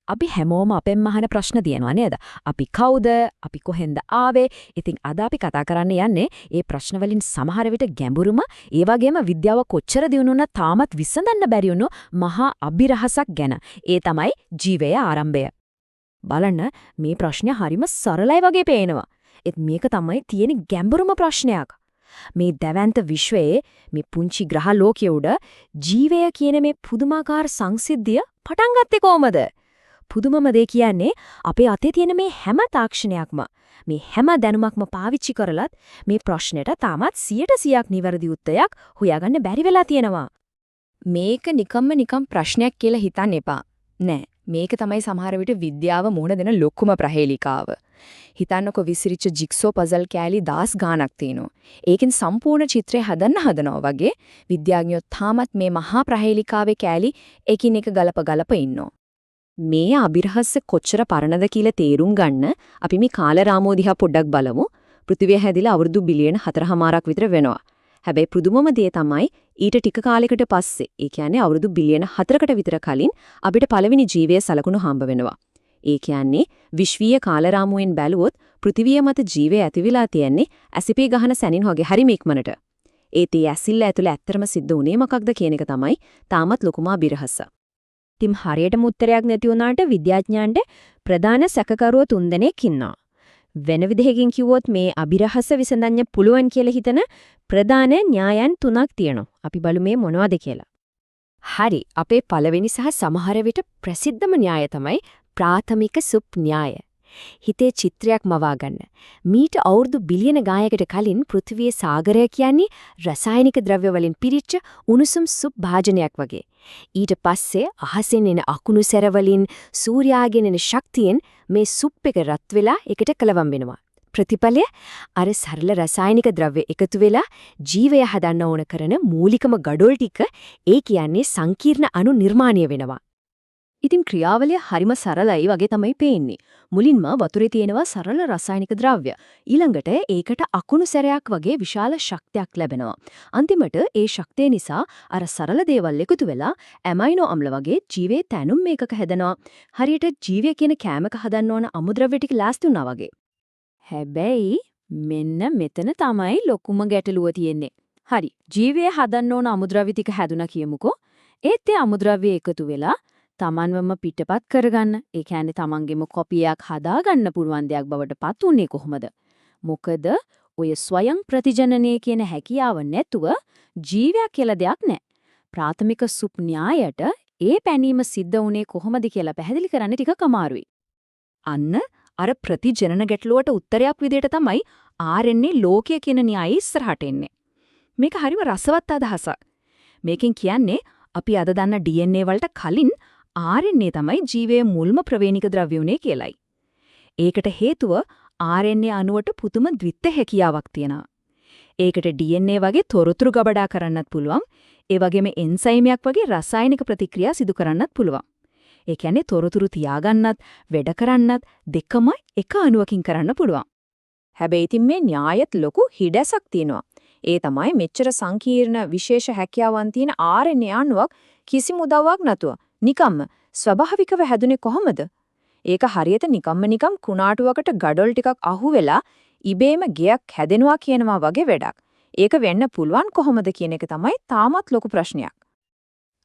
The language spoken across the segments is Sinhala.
අපි හැමෝම අපෙන් අහන ප්‍රශ්න තියෙනවා නේද? අපි කවුද? අපි කොහෙන්ද ආවේ? ඉතින් අද අපි කතා කරන්න යන්නේ මේ ප්‍රශ්න වලින් සමහර විට ගැඹුරුම, ඒ වගේම විද්‍යාව කොච්චර දියුණුවුණත් තාමත් විසඳන්න බැරි වුණු මහා අභිරහසක් ගැන. ඒ තමයි ජීවයේ ආරම්භය. බලන්න මේ ප්‍රශ්නේ හරිම සරලයි වගේ පේනවා. ඒත් මේක තමයි තියෙන ගැඹුරුම ප්‍රශ්නයක්. මේ දැවැන්ත විශ්වයේ මේ පුංචි ග්‍රහ ලෝකයේ උඩ ජීවය කියන මේ පුදුමාකාර සංසිද්ධිය පටන් ගත්තේ කොහමද? පුදුමම දේ කියන්නේ අපේ අතේ තියෙන මේ හැම තාක්ෂණයක්ම මේ හැම දැනුමක්ම පාවිච්චි කරලත් මේ ප්‍රශ්නෙට තාමත් 100% නිවැරදි උත්තරයක් හොයාගන්න බැරි වෙලා තියෙනවා. මේක නිකම් ප්‍රශ්නයක් කියලා හිතන්න එපා. නෑ. මේක තමයි සමහර විට විද්‍යාව මුහුණ දෙන ලොකුම ප්‍රහේලිකාව. හිතන්නකෝ විසිරිච්ච ජිග්සෝ පසල් කෑලි 10 ගාණක් තියෙනවා. ඒකෙන් සම්පූර්ණ චිත්‍රය හදනවා වගේ විද්‍යාඥයෝ තාමත් මේ මහා ප්‍රහේලිකාවේ කෑලි එකින් එක ගලප ඉන්නවා. මේ අභිරහස්‍ය කොච්චර පරණද කියලා තේරුම් ගන්න අපි මේ කාලරාමෝ දිහා පොඩ්ඩක් බලමු. පෘථිවිය හැදිලා අවුරුදු බිලියන 4.5ක් විතර වෙනවා. හැබැයි පුදුමම දේ තමයි ඊට ටික කාලයකට පස්සේ, ඒ කියන්නේ අවුරුදු බිලියන 4කට විතර කලින් අපිට පළවෙනි ජීවයේ සලකුණු හම්බ වෙනවා. ඒ කියන්නේ විශ්වීය කාලරාමුවෙන් බැලුවොත් පෘථිවිය මත ජීවය ඇතිවිලා තියෙන්නේ ඇසිපේ ගහන සැනින් වගේ හරිම ඉක්මනට. ඒත් ඒ ඇසිල්ල ඇතුළේ ඇත්තටම සිද්ධ වුණේ මොකක්ද කියන එක තමයි තාමත් ලොකුම අභිරහස. ඉතින් හරියටම උත්තරයක් නැති වුණාට විද්‍යාඥයන්ට ප්‍රධාන සැකකරුවෝ 3 දෙනෙක් ඉන්නවා. වෙන විදිහකින් කිව්වොත් මේ අභිරහස විසඳන්න පුළුවන් කියලා හිතන ප්‍රධාන න්‍යායයන් 3ක් තියෙනවා. අපි බලමු මේ මොනවද කියලා. හරි, අපේ පළවෙනි සහ සමහර විට ප්‍රසිද්ධම න්‍යාය තමයි ප්‍රාථමික සුප් න්‍යාය. හිතේ චිත්‍රයක් මවා ගන්න. මීට අවුරුදු බිලියන ගායකට කලින් පෘථිවියේ සාගරය කියන්නේ රසායනික ද්‍රව්‍ය වලින් පිරිච්ච උණුසුම් සුප් භාජනයක් වගේ. ඊට පස්සේ අහසෙන් එන අකුණු සැර වලින් සූර්යාගෙන් එන ශක්තියෙන් මේ සුප් එක රත් වෙලා එකට කලවම් වෙනවා. ප්‍රතිඵලය අර සරල රසායනික ද්‍රව්‍ය එකතු වෙලා ජීවය හදන්න ඕන කරන මූලිකම ගඩොල් ටික, ඒ කියන්නේ සංකීර්ණ අණු නිර්මාණය වෙනවා. ඉතින් ක්‍රියාවලිය හරිම සරලයි වගේ තමයි පේන්නේ. මුලින්ම වතුරේ තියෙනවා සරල රසායනික ද්‍රව්‍ය. ඊළඟට ඒකට අකුණු සැරයක් වගේ විශාල ශක්තියක් ලැබෙනවා. අන්තිමට ඒ ශක්තිය නිසා අර සරල දේවල් එකතු වෙලා ඇමයිනෝ අම්ල වගේ ජීවයේ තැනුම් මේකක හැදෙනවා. හරියට ජීවය කියන කෑමක හදන්න ඕන අමුද්‍රව්‍ය ටික ලෑස්ති වුණා වගේ. හැබැයි මෙන්න මෙතන තමයි ලොකුම ගැටලුව තියෙන්නේ. හරි, ජීවය හදන්න ඕන අමුද්‍රව්‍ය ටික හැදුනා කියමුකෝ. ඒත් ඒ අමුද්‍රව්‍ය එකතු වෙලා තමන්වම පිටපත් කරගන්න, ඒ කියන්නේ තමන්ගේම කොපියක් හදාගන්න පුළුවන් දෙයක් බවට පත් උනේ කොහොමද? මොකද ඔය ස්වයං ප්‍රතිජනනය කියන හැකියාව නැතුව ජීවයක් කියලා දෙයක් නැහැ. ප්‍රාථමික සුප් න්‍යායට ඒ පැනීම සිද්ධ වුණේ කොහොමද කියලා පැහැදිලි කරන්න ටිකක් අමාරුයි. අන්න අර ප්‍රතිජනන ගැටලුවට උත්තරයක් විදිහට තමයි RNA ලෝකය කියන න්‍යායය ඉස්සරහට එන්නේ. මේක හරිම රසවත් අදහසක්. මේකෙන් කියන්නේ අපි අද දන්න DNA වලට කලින් RNA තමයි ජීවයේ මුල්ම ප්‍රවේණික ද්‍රව්‍ය උනේ කියලයි. ඒකට හේතුව RNA අණුවට පුදුම ද්විත්ව හැකියාවක් තියෙනවා. ඒකට DNA වගේ තොරතුරු ගබඩා කරන්නත් පුළුවන්. ඒ වගේම එන්සයිමයක් වගේ රසායනික ප්‍රතික්‍රියා සිදු කරන්නත් පුළුවන්. ඒ කියන්නේ තොරතුරු තියාගන්නත්, වැඩ කරන්නත් දෙකම එක අණුවකින් කරන්න පුළුවන්. හැබැයි ඉතින් මේ න්‍යායත් ලොකු හිඩැසක් තියෙනවා. ඒ තමයි මෙච්චර සංකීර්ණ විශේෂ හැකියාවන් තියෙන RNA අණුවක් කිසිම උදව්වක් නැතුව නිකම්ම ස්වභාවිකව හැදුනේ කොහොමද? ඒක හරියට නිකම් කුණාටුවකට ගඩොල් ටිකක් අහුවෙලා ඉබේම ගෙයක් හැදෙනවා කියනවා වගේ වැඩක්. ඒක වෙන්න පුළුවන් කොහොමද කියන එක තමයි තාමත් ලොකු ප්‍රශ්නයක්.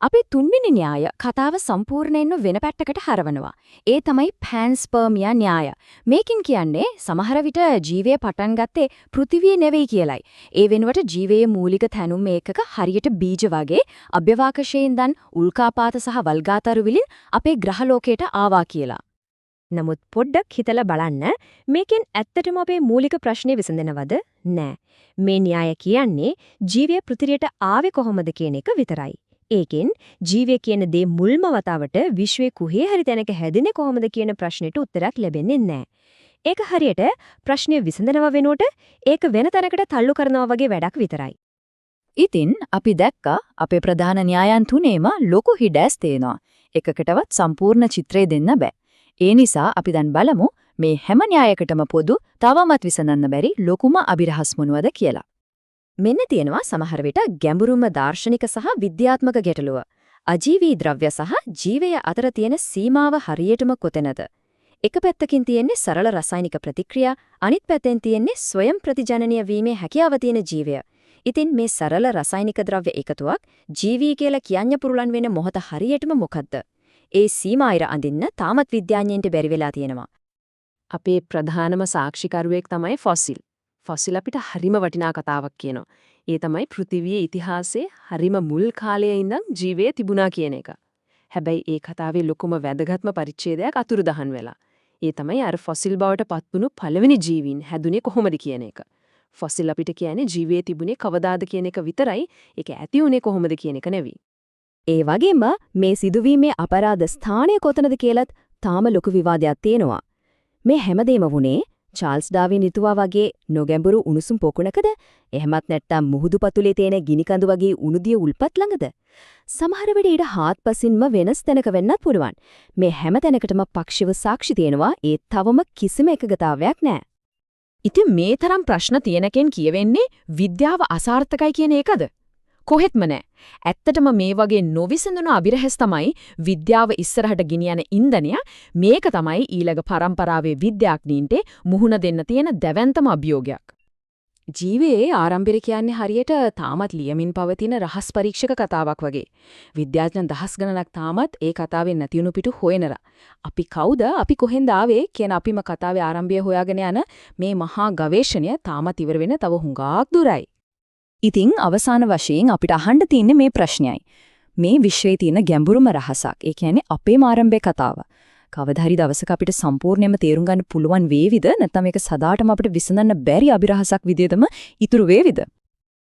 අපේ තුන්වෙනි න්‍යාය කතාව සම්පූර්ණයෙන්ම වෙන පැත්තකට හරවනවා. ඒ තමයි පැන්ස්පර්මියා න්‍යාය. මේකින් කියන්නේ සමහර විට ජීවය පටන් ගත්තේ පෘථිවියේ නෙවෙයි කියලයි. ඒ වෙනුවට ජීවයේ මූලික තැනුම් ඒකක හරියට බීජ වගේ අභ්‍යවකාශයෙන් දන් උල්කාපාත සහ වල්ගාතරු වලින් අපේ ග්‍රහ ලෝකයට ආවා කියලා. නමුත් පොඩ්ඩක් හිතලා බලන්න, මේකෙන් ඇත්තටම අපේ මූලික ප්‍රශ්නේ විසඳනවද? නෑ. මේ න්‍යාය කියන්නේ ජීවය පෘථිවියට ආවේ කොහොමද කියන එක විතරයි. ඒකෙන් ජීවය කියන දේ මුල්ම වතාවට විශ්වයේ කුහේ හරි තැනක හැදෙන්නේ කොහොමද කියන ප්‍රශ්නෙට උත්තරයක් ලැබෙන්නේ නැහැ. ඒක හරියට ප්‍රශ්නය විසඳනවා වෙනුවට ඒක වෙන තැනකට තල්ලු කරනවා වගේ වැඩක් විතරයි. ඉතින් අපි දැක්කා අපේ ප්‍රධාන න්‍යායන් තුනේම ලොකු හිඩැස් තියෙනවා. එකකටවත් සම්පූර්ණ චිත්‍රය දෙන්න බෑ. ඒ නිසා අපි දැන් බලමු මේ හැම න්‍යායකටම පොදු තවමත් විසඳන්න බැරි ලොකුම අභිරහස් මොනවද කියලා. මෙන්න තියෙනවා සමහර විට ගැඹුරුම දාර්ශනික සහ විද්‍යාත්මක ගැටලුව. අජීවී ද්‍රව්‍ය සහ ජීවය අතර තියෙන සීමාව හරියටම කොතැනද? එක පැත්තකින් තියෙන්නේ සරල රසායනික ප්‍රතික්‍රියා, අනිත් පැත්තෙන් තියෙන්නේ ස්වයං ප්‍රතිජනනීය වීමේ හැකියාව තියෙන ජීවය. ඉතින් මේ සරල රසායනික ද්‍රව්‍ය එකතුවක් ජීවී කියලා කියන්න පුරුලන් වෙන මොහොත හරියටම මොකද්ද? ඒ සීමායිර අඳින්න තාමත් විද්‍යාඥයන්ට බැරි වෙලා තියෙනවා. අපේ ප්‍රධානම සාක්ෂිකරුවෙක් තමයි ෆොසිල්. ෆොසිල් අපිට හරිම වටිනා කතාවක් කියනවා. ඒ තමයි පෘථිවියේ ඉතිහාසයේ හරිම මුල් කාලයේ ඉඳන් ජීවය තිබුණා කියන එක. හැබැයි ඒ කතාවේ ලොකුම වැදගත්ම පරිච්ඡේදයක් අතුරුදහන් වෙලා. ඒ තමයි අර ෆොසිල් බවට පත්වුණු පළවෙනි ජීවීන් හැදුනේ කොහොමද කියන එක. ෆොසිල් අපිට කියන්නේ ජීවයේ තිබුණේ කවදාද කියන එක විතරයි. ඒක ඇති උනේ කොහොමද කියන එක නෙවෙයි. ඒ වගේම මේ සිදුවීමේ අපරාධ ස්ථානය කොතනද කියලත් තාම ලොකු විවාදයක් තියෙනවා. මේ හැමදේම වුණේ චාල්ස් ඩාවින් හිතුවා වගේ නොගැඹුරු උණුසුම් පොකුණකද? එහෙමත් නැත්නම් මුහුදු පතුලේ තියෙන ගිනිකඳු වගේ උණුදිය උල්පත් ළඟද? සමහර වෙලේ ඊට හාත්පසින්ම වෙනස් තැනක වෙන්නත් පුළුවන්. මේ හැම තැනකටම පක්ෂව සාක්ෂි තියෙනවා. ඒ තවම කිසිම එකගතාවයක් නැහැ. ඉතින් මේ තරම් ප්‍රශ්න තියෙනකෙන් කියවෙන්නේ විද්‍යාව අසාර්ථකයි කියන එකද? කොහෙත්ම නෑ. ඇත්තටම මේ වගේ නොවිසඳුණු අභිරහස් තමයි විද්‍යාව ඉස්සරහට ගෙනියන ඉන්ධනය. මේක තමයි ඊළඟ පරම්පරාවේ විද්‍යාඥයින්ට මුහුණ දෙන්න තියෙන දැවැන්තම අභියෝගයක්. ජීවයේ ආරම්භය කියන්නේ හරියට තාමත් ලියමින් පවතින රහස් පරීක්ෂක කතාවක් වගේ. විද්‍යාඥයන් දහස් ගණනක් තාමත් ඒ කතාවෙන් නැතිුණු පිටු හොයනරා. අපි කවුද? අපි කොහෙන්ද ආවේ කියන අපිම කතාවේ ආරම්භය හොයාගෙන යන මේ මහා ගවේෂණය තාමත් ඉවර වෙන්න තව හුඟක් දුරයි. ඉතින් අවසාන වශයෙන් අපිට අහන්න තියෙන්නේ මේ ප්‍රශ්නයයි. මේ විශ්වයේ තියෙන ගැඹුරුම රහසක්. ඒ කියන්නේ අපේම ආරම්භයේ කතාව. කවදා හරි දවසක අපිට සම්පූර්ණයෙන්ම තේරුම් ගන්න පුළුවන් වේවිද? නැත්නම් මේක සදාටම අපිට විසඳන්න බැරි අභිරහසක් විදියටම ඉතුරු වේවිද?